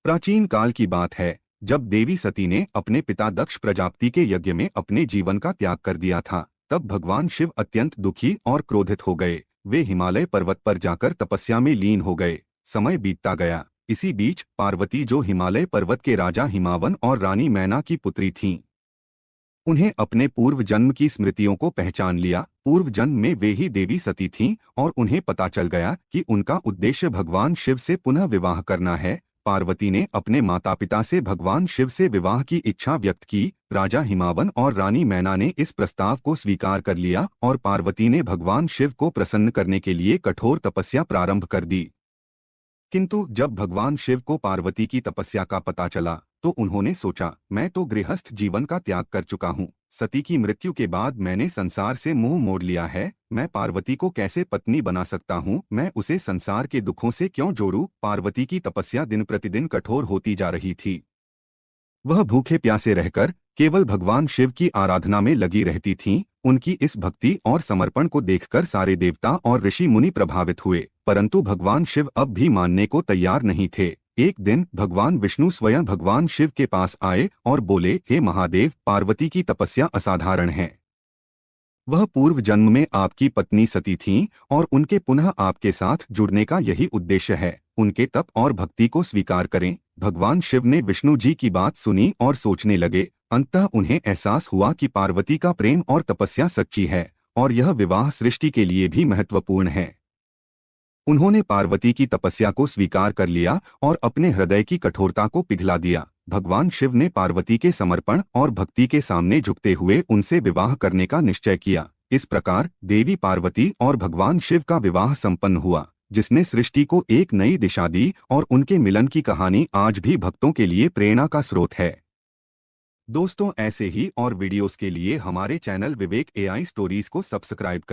प्राचीन काल की बात है, जब देवी सती ने अपने पिता दक्ष प्रजापति के यज्ञ में अपने जीवन का त्याग कर दिया था। तब भगवान शिव अत्यंत दुखी और क्रोधित हो गए। वे हिमालय पर्वत पर जाकर तपस्या में लीन हो गए। समय बीतता गया। इसी बीच पार्वती, जो हिमालय पर्वत के राजा हिमावन और रानी मैना की पुत्री थीं, उन्हें अपने पूर्व जन्म की स्मृतियों को पहचान लिया। पूर्व जन्म में वे ही देवी सती थीं और उन्हें पता चल गया कि उनका उद्देश्य भगवान शिव से पुनः विवाह करना है। पार्वती ने अपने माता पिता से भगवान शिव से विवाह की इच्छा व्यक्त की। राजा हिमावन और रानी मैना ने इस प्रस्ताव को स्वीकार कर लिया और पार्वती ने भगवान शिव को प्रसन्न करने के लिए कठोर तपस्या प्रारंभ कर दी। किंतु जब भगवान शिव को पार्वती की तपस्या का पता चला तो उन्होंने सोचा, मैं तो गृहस्थ जीवन का त्याग कर चुका हूँ। सती की मृत्यु के बाद मैंने संसार से मुंह मोड़ लिया है। मैं पार्वती को कैसे पत्नी बना सकता हूँ? मैं उसे संसार के दुखों से क्यों जोड़ूं? पार्वती की तपस्या दिन प्रतिदिन कठोर होती जा रही थी। वह भूखे प्यासे रहकर केवल भगवान शिव की आराधना में लगी रहती थीं। उनकी इस भक्ति और समर्पण को देखकर सारे देवता और ऋषि मुनि प्रभावित हुए, परंतु भगवान शिव अब भी मानने को तैयार नहीं थे। एक दिन भगवान विष्णु स्वयं भगवान शिव के पास आए और बोले, हे महादेव, पार्वती की तपस्या असाधारण है। वह पूर्व जन्म में आपकी पत्नी सती थीं और उनके पुनः आपके साथ जुड़ने का यही उद्देश्य है। उनके तप और भक्ति को स्वीकार करें। भगवान शिव ने विष्णु जी की बात सुनी और सोचने लगे। अंततः उन्हें एहसास हुआ कि पार्वती का प्रेम और तपस्या सच्ची है और यह विवाह सृष्टि के लिए भी महत्वपूर्ण है। उन्होंने पार्वती की तपस्या को स्वीकार कर लिया और अपने हृदय की कठोरता को पिघला दिया। भगवान शिव ने पार्वती के समर्पण और भक्ति के सामने झुकते हुए उनसे विवाह करने का निश्चय किया। इस प्रकार देवी पार्वती और भगवान शिव का विवाह संपन्न हुआ, जिसने सृष्टि को एक नई दिशा दी और उनके मिलन की कहानी आज भी भक्तों के लिए प्रेरणा का स्रोत है। दोस्तों, ऐसे ही और वीडियोस के लिए हमारे चैनल विवेक एआई स्टोरीज को सब्सक्राइब करें।